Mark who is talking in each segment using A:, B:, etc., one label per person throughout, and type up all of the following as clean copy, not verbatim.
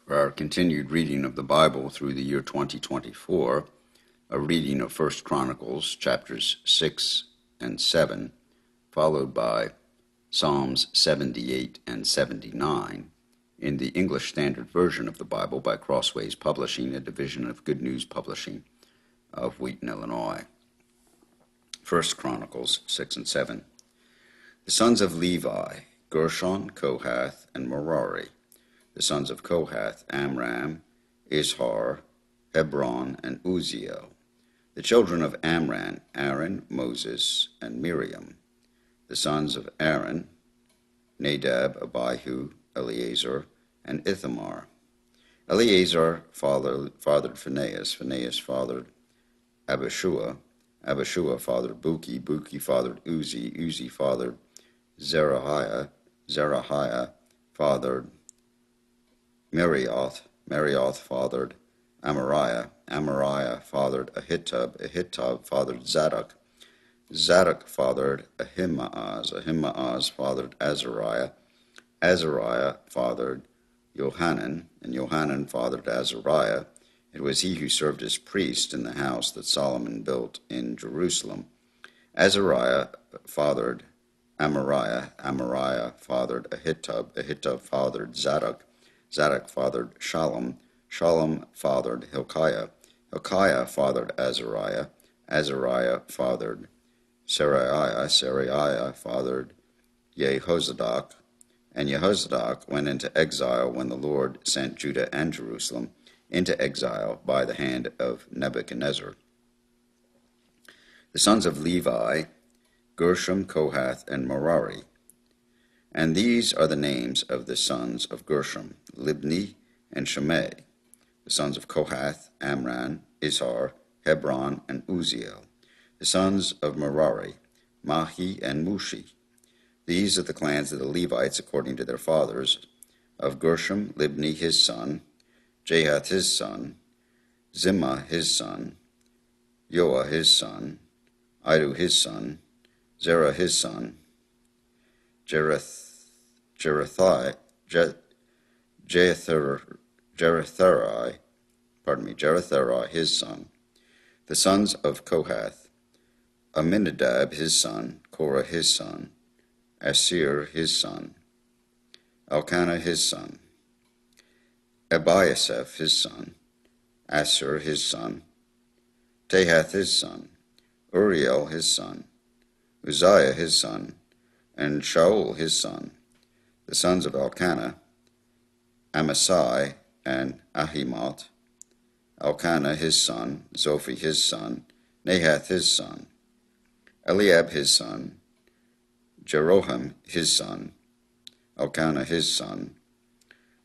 A: For our continued reading of the Bible through the year 2024, a reading of 1 Chronicles chapters 6 and 7, followed by Psalms 78 and 79 in the English Standard Version of the Bible by Crossways Publishing, a division of Good News Publishing of Wheaton, Illinois. 1 Chronicles 6 and 7. The sons of Levi, Gershon, Kohath, and Merari. The sons of Kohath, Amram, Izhar, Hebron, and Uzziel. The children of Amram, Aaron, Moses, and Miriam. The sons of Aaron, Nadab, Abihu, Eleazar, and Ithamar. Eleazar fathered Phinehas, Phinehas fathered Abishua, Abishua fathered Buki, Buki fathered Uzi, Uzi fathered Zerahiah, Zerahiah fathered Marioth, Marioth fathered Amariah, Amariah fathered Ahitub, Ahitub fathered Zadok, Zadok fathered Ahimaaz, Ahimaaz fathered Azariah, Azariah fathered Johanan, and Johanan fathered Azariah. It was he who served as priest in the house that Solomon built in Jerusalem. Azariah fathered Amariah, Amariah fathered Ahitub, Ahitub fathered Zadok, Zadok fathered Shallum, Shallum fathered Hilkiah, Hilkiah fathered Azariah, Azariah fathered Seraiah, Seraiah fathered Jehozadak, and Jehozadak went into exile when the Lord sent Judah and Jerusalem into exile by the hand of Nebuchadnezzar. The sons of Levi, Gershom, Kohath, and Merari. And these are the names of the sons of Gershom, Libni and Shimei. The sons of Kohath, Amram, Izhar, Hebron, and Uzziel. The sons of Merari, Mahi and Mushi. These are the clans of the Levites according to their fathers. Of Gershom, Libni his son, Jahath his son, Zimmah his son, Joah his son, Idu his son, Zerah his son, Jeratherai his son. The sons of Kohath, Aminadab his son, Korah his son, Asir his son, Elkanah his son, Abiasaph his son, Asir his son, Tahath his son, Uriel his son, Uzziah his son, and Shaul his son. The sons of Elkanah, Amasai and Ahimoth, Elkanah his son, Zophi his son, Nahath his son, Eliab his son, Jeroham his son, Elkanah his son.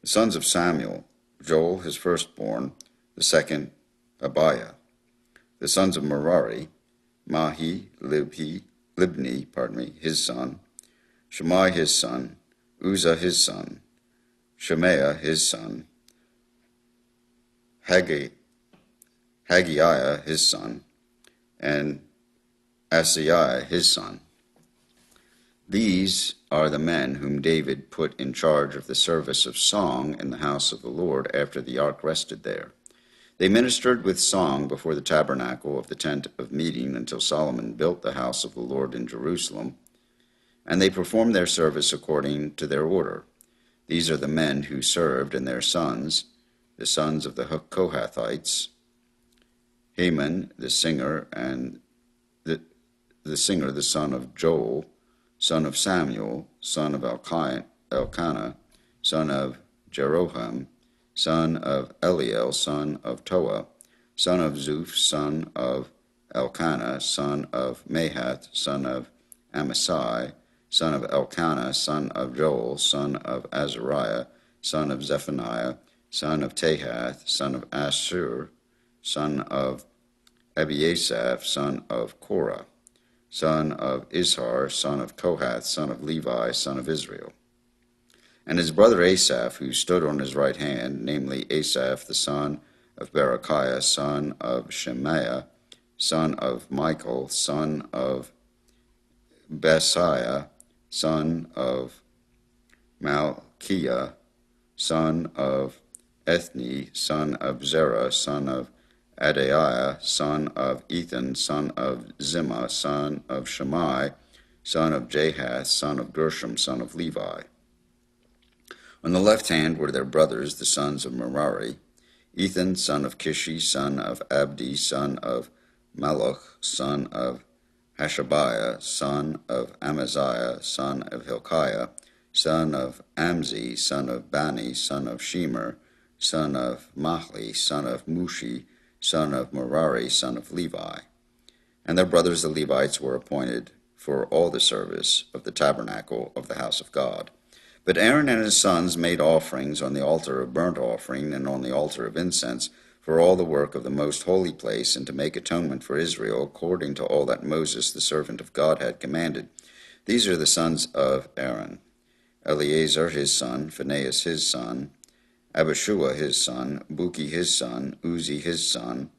A: The sons of Samuel, Joel his firstborn, the second Abiah. The sons of Merari, Mahi, Libni, his son, Shammai his son, Uzzah his son, Shemaiah his son, Haggiah his son, and Asaiah his son. These are the men whom David put in charge of the service of song in the house of the Lord after the ark rested there. They ministered with song before the tabernacle of the tent of meeting until Solomon built the house of the Lord in Jerusalem, and they performed their service according to their order. These are the men who served and their sons, the sons of the Kohathites, Heman the singer, and the singer, the son of Joel, son of Samuel, son of Elkanah, son of Jeroham, son of Eliel, son of Toah, son of Zuph, son of Elkanah, son of Mahath, son of Amasai, son of Elkanah, son of Joel, son of Azariah, son of Zephaniah, son of Tahath, son of Asher, son of Abiasaph, son of Korah, son of Izhar, son of Kohath, son of Levi, son of Israel. And his brother Asaph, who stood on his right hand, namely Asaph, the son of Berechiah, son of Shemaiah, son of Michael, son of Basiah, son of Malchiah, son of Ethni, son of Zerah, son of Adaiah, son of Ethan, son of Zimmah, son of Shammai, son of Jahath, son of Gershom, son of Levi. On the left hand were their brothers, the sons of Merari, Ethan, son of Kishi, son of Abdi, son of Malach, son of Hashabiah, son of Amaziah, son of Hilkiah, son of Amzi, son of Bani, son of Shemer, son of Mahli, son of Mushi, son of Merari, son of Levi. And their brothers the Levites were appointed for all the service of the tabernacle of the house of God. But Aaron and his sons made offerings on the altar of burnt offering and on the altar of incense for all the work of the most holy place, and to make atonement for Israel, according to all that Moses the servant of God had commanded. These are the sons of Aaron: Eleazar his son, Phinehas his son, Abishua his son, Buki his son, Uzi his son,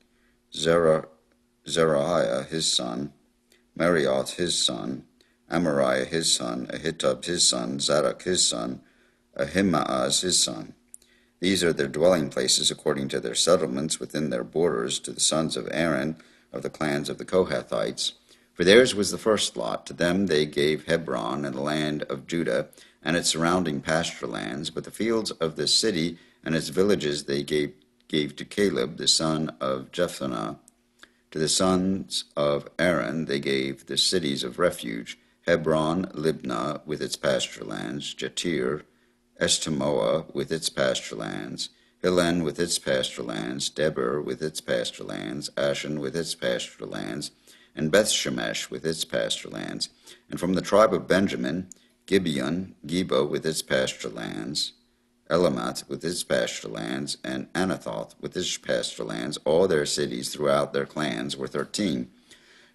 A: Zerahiah his son, Marioth his son, Amariah his son, Ahitub his son, Zadok his son, Ahimaaz his son. These are their dwelling places according to their settlements within their borders, to the sons of Aaron of the clans of the Kohathites. For theirs was the first lot. To them they gave Hebron and the land of Judah and its surrounding pasture lands, but the fields of the city and its villages they gave to Caleb the son of Jephunneh. To the sons of Aaron they gave the cities of refuge: Hebron, Libnah with its pasture lands, Jatir, Eshtemoa with its pasture lands, Hilen with its pasture lands, Debir with its pasture lands, Ashan with its pasture lands, and Bethshemesh with its pasture lands. And from the tribe of Benjamin, Gibeon, Geba with its pasture lands, Elamoth with its pasture lands, and Anathoth with its pasture lands. All their cities throughout their clans were 13.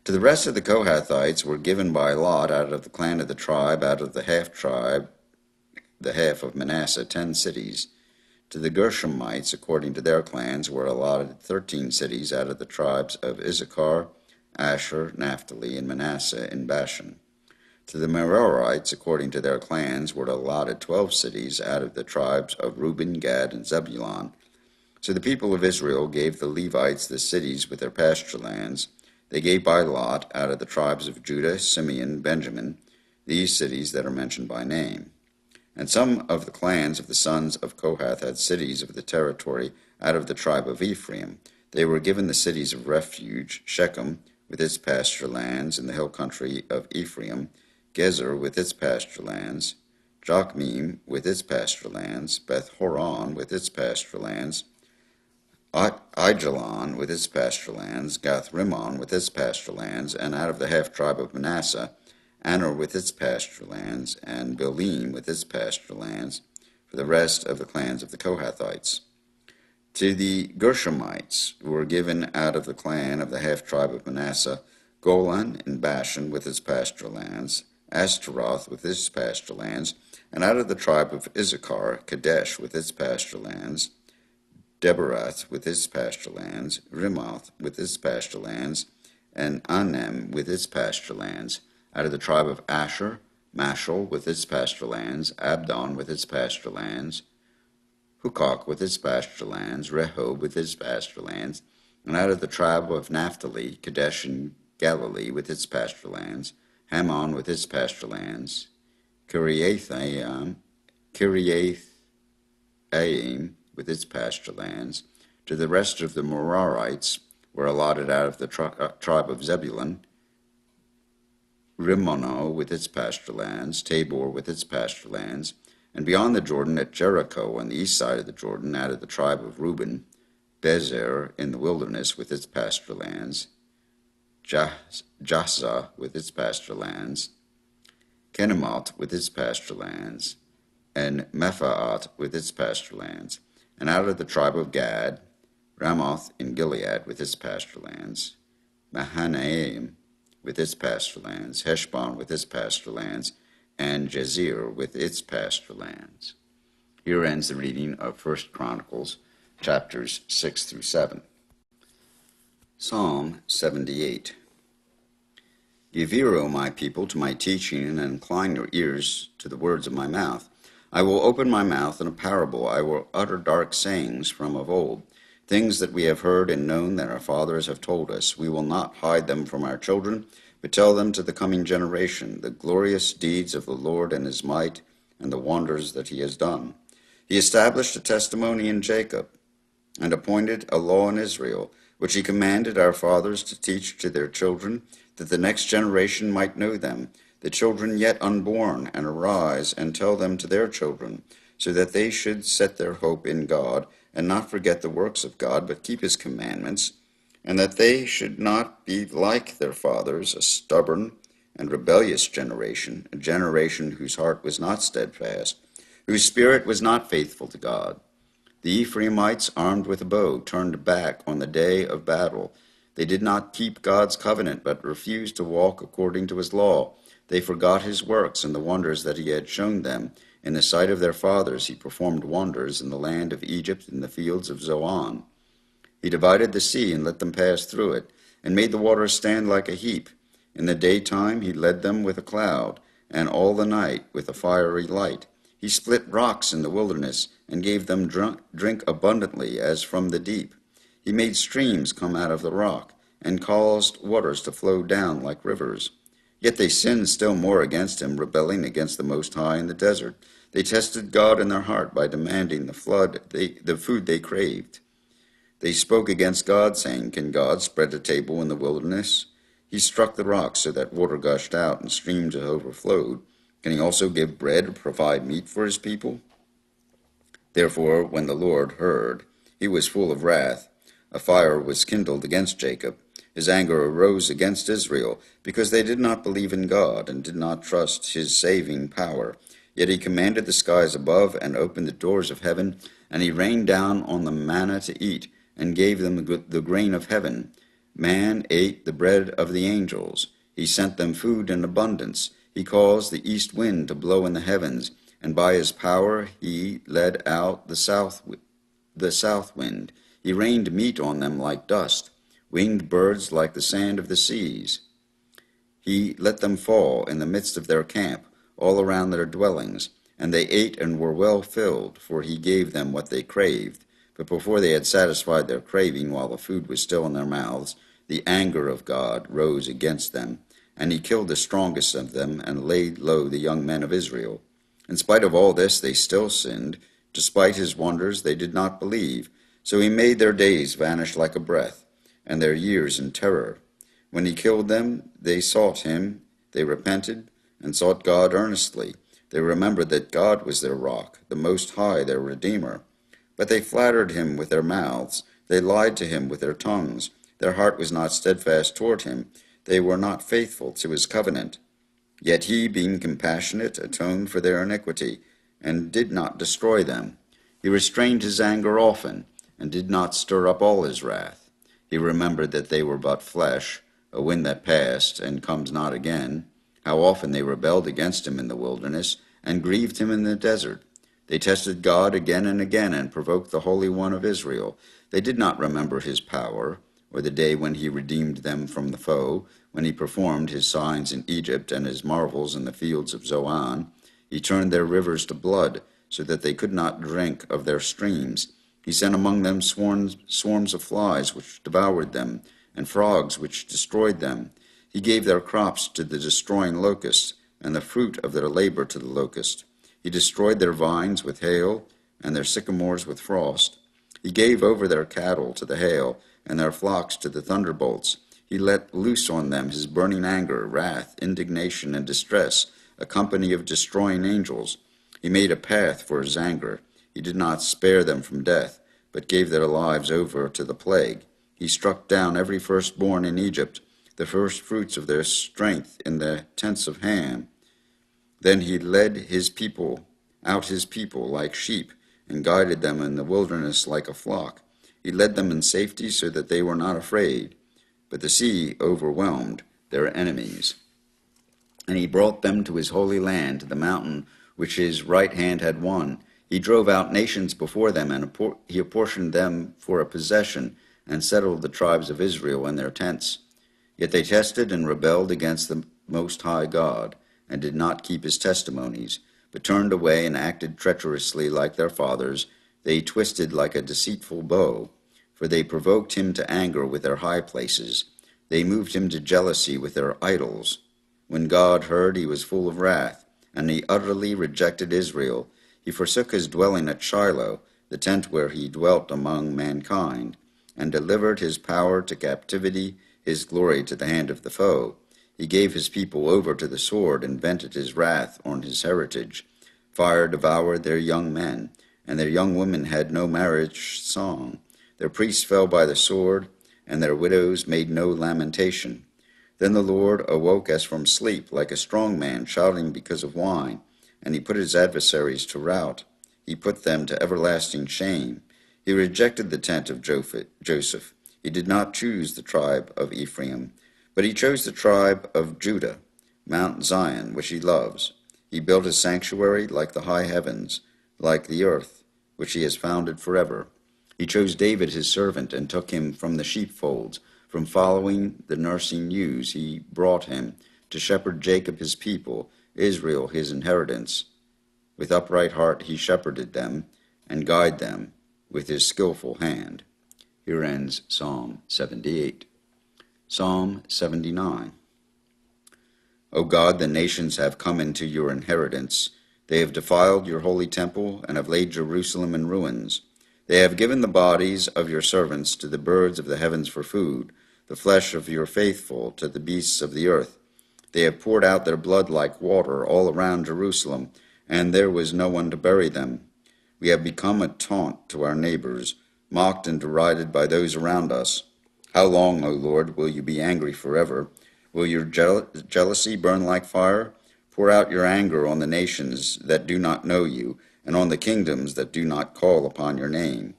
A: To the rest of the Kohathites were given by lot out of the clan of the tribe, out of the half-tribe, the half of Manasseh, 10 cities. To the Gershomites, according to their clans, were allotted 13 cities out of the tribes of Issachar, Asher, Naphtali, and Manasseh in Bashan. To the Merarites, according to their clans, were allotted 12 cities out of the tribes of Reuben, Gad, and Zebulun. So the people of Israel gave the Levites the cities with their pasture lands. They gave by lot out of the tribes of Judah, Simeon, Benjamin, these cities that are mentioned by name. And some of the clans of the sons of Kohath had cities of the territory out of the tribe of Ephraim. They were given the cities of refuge: Shechem with its pasture lands in the hill country of Ephraim, Gezer with its pasture lands, Jokmeam with its pasture lands, Beth-horon with its pasture lands, Aijalon with its pasture lands, Gath-rimmon with its pasture lands, and out of the half-tribe of Manasseh, Anor with its pasture lands, and Bilim with its pasture lands, for the rest of the clans of the Kohathites. To the Gershomites were given out of the clan of the half-tribe of Manasseh, Golan in Bashan with its pasture lands, Ashtaroth with its pasture lands, and out of the tribe of Issachar, Kadesh with its pasture lands, Deberath with its pasture lands, Rimoth with its pasture lands, and Anem with its pasture lands. Out of the tribe of Asher, Mashal with its pasture lands, Abdon with its pasture lands, Hukok with its pasture lands, Rehob with its pasture lands. And out of the tribe of Naphtali, Kadesh in Galilee with its pasture lands, Hammon with its pasture lands, Kiriathaim with its pasture lands. To the rest of the Merarites were allotted out of the tribe of Zebulun, Rimmono with its pasture lands, Tabor with its pasture lands, and beyond the Jordan at Jericho on the east side of the Jordan, out of the tribe of Reuben, Bezer in the wilderness with its pasture lands, Jahzah with its pasture lands, Kenamoth with its pasture lands, and Mephaat with its pasture lands, and out of the tribe of Gad, Ramoth in Gilead with its pasture lands, Mahanaim with its pasture lands, Heshbon with its pasture lands, and Jazer with its pasture lands. Here ends the reading of 1 Chronicles, chapters 6 through 7. Psalm 78. Give ear, O my people, to my teaching, and incline your ears to the words of my mouth. I will open my mouth in a parable. I will utter dark sayings from of old, things that we have heard and known that our fathers have told us. We will not hide them from our children, but tell them to the coming generation the glorious deeds of the Lord and his might, and the wonders that he has done. He established a testimony in Jacob, and appointed a law in Israel, which he commanded our fathers to teach to their children, that the next generation might know them, the children yet unborn, and arise and tell them to their children, so that they should set their hope in God, and not forget the works of God, but keep his commandments, and that they should not be like their fathers, a stubborn and rebellious generation, a generation whose heart was not steadfast, whose spirit was not faithful to God. The Ephraimites, armed with a bow, turned back on the day of battle. They did not keep God's covenant, but refused to walk according to his law. They forgot his works and the wonders that he had shown them. In the sight of their fathers he performed wonders in the land of Egypt, in the fields of Zoan. He divided the sea and let them pass through it, and made the waters stand like a heap. In the daytime he led them with a cloud, and all the night with a fiery light. He split rocks in the wilderness, and gave them drink abundantly as from the deep. He made streams come out of the rock, and caused waters to flow down like rivers. Yet they sinned still more against him, rebelling against the Most High in the desert. They tested God in their heart by demanding the food they craved. They spoke against God, saying, "Can God spread a table in the wilderness?" He struck the rocks so that water gushed out and streams overflowed. Can he also give bread or provide meat for his people? Therefore, when the Lord heard, he was full of wrath. A fire was kindled against Jacob. His anger arose against Israel, because they did not believe in God and did not trust his saving power. Yet he commanded the skies above and opened the doors of heaven, and he rained down on them manna to eat, and gave them the grain of heaven. Man ate the bread of the angels. He sent them food in abundance. He caused the east wind to blow in the heavens, and by his power he led out the south wind. He rained meat on them like dust, winged birds like the sand of the seas. He let them fall in the midst of their camp, all around their dwellings, and they ate and were well filled, for he gave them what they craved. But before they had satisfied their craving, while the food was still in their mouths, the anger of God rose against them, and he killed the strongest of them and laid low the young men of Israel. In spite of all this, they still sinned. Despite his wonders, they did not believe. So he made their days vanish like a breath, and their years in terror. When he killed them, they sought him. They repented and sought God earnestly. They remembered that God was their rock, the Most High their Redeemer. But they flattered him with their mouths. They lied to him with their tongues. Their heart was not steadfast toward him. They were not faithful to his covenant. Yet he, being compassionate, atoned for their iniquity, and did not destroy them. He restrained his anger often, and did not stir up all his wrath. He remembered that they were but flesh, a wind that passed, and comes not again. How often they rebelled against him in the wilderness, and grieved him in the desert. They tested God again and again, and provoked the Holy One of Israel. They did not remember his power, or the day when he redeemed them from the foe, when he performed his signs in Egypt and his marvels in the fields of Zoan. He turned their rivers to blood, so that they could not drink of their streams. He sent among them swarms of flies, which devoured them, and frogs, which destroyed them. He gave their crops to the destroying locust, and the fruit of their labor to the locust. He destroyed their vines with hail, and their sycamores with frost. He gave over their cattle to the hail, and their flocks to the thunderbolts. He let loose on them his burning anger, wrath, indignation, and distress, a company of destroying angels. He made a path for his anger. He did not spare them from death, but gave their lives over to the plague. He struck down every firstborn in Egypt, the first fruits of their strength in the tents of Ham. Then he led his people like sheep, and guided them in the wilderness like a flock. He led them in safety so that they were not afraid. But the sea overwhelmed their enemies. And he brought them to his holy land, to the mountain which his right hand had won. He drove out nations before them, and he apportioned them for a possession, and settled the tribes of Israel in their tents. Yet they tested and rebelled against the Most High God, and did not keep his testimonies, but turned away and acted treacherously like their fathers. They twisted like a deceitful bow, for they provoked him to anger with their high places. They moved him to jealousy with their idols. When God heard, he was full of wrath, and he utterly rejected Israel. He forsook his dwelling at Shiloh, the tent where he dwelt among mankind, and delivered his power to captivity, his glory to the hand of the foe. He gave his people over to the sword and vented his wrath on his heritage. Fire devoured their young men, and their young women had no marriage song. Their priests fell by the sword, and their widows made no lamentation. Then the Lord awoke as from sleep, like a strong man shouting because of wine, and he put his adversaries to rout. He put them to everlasting shame. He rejected the tent of Joseph. He did not choose the tribe of Ephraim, but he chose the tribe of Judah, Mount Zion, which he loves. He built a sanctuary like the high heavens, like the earth, which he has founded forever. He chose David his servant and took him from the sheepfolds. From following the nursing ewes he brought him to shepherd Jacob his people, Israel his inheritance. With upright heart he shepherded them and guided them with his skillful hand. Here ends Psalm 78. Psalm 79. O God, the nations have come into your inheritance. They have defiled your holy temple and have laid Jerusalem in ruins. They have given the bodies of your servants to the birds of the heavens for food, the flesh of your faithful to the beasts of the earth. They have poured out their blood like water all around Jerusalem, and there was no one to bury them. We have become a taunt to our neighbors, mocked and derided by those around us. How long, O Lord, will you be angry forever? Will your jealousy burn like fire? Pour out your anger on the nations that do not know you, and on the kingdoms that do not call upon your name.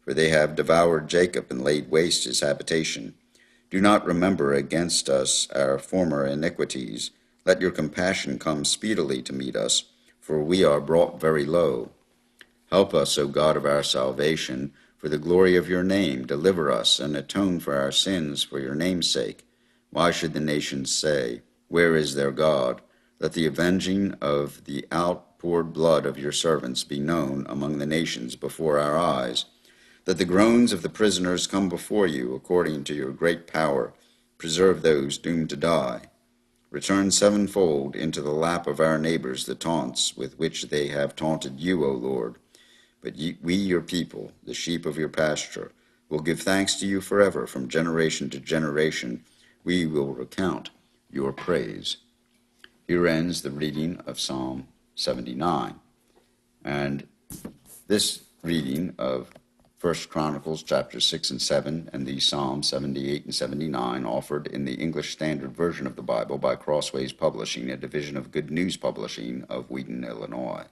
A: For they have devoured Jacob and laid waste his habitation. Do not remember against us our former iniquities. Let your compassion come speedily to meet us, for we are brought very low. Help us, O God of our salvation, for the glory of your name. Deliver us and atone for our sins for your name's sake. Why should the nations say, where is their God? Let the avenging of the outpoured blood of your servants be known among the nations before our eyes. Let the groans of the prisoners come before you according to your great power. Preserve those doomed to die. Return sevenfold into the lap of our neighbors the taunts with which they have taunted you, O Lord. But we, your people, the sheep of your pasture, will give thanks to you forever. From generation to generation we will recount your praise. Here ends the reading of Psalm 79. And this reading of 1 Chronicles chapters 6 and 7 and these Psalms 78 and 79 offered in the English Standard Version of the Bible by Crossways Publishing, a division of Good News Publishing of Wheaton, Illinois.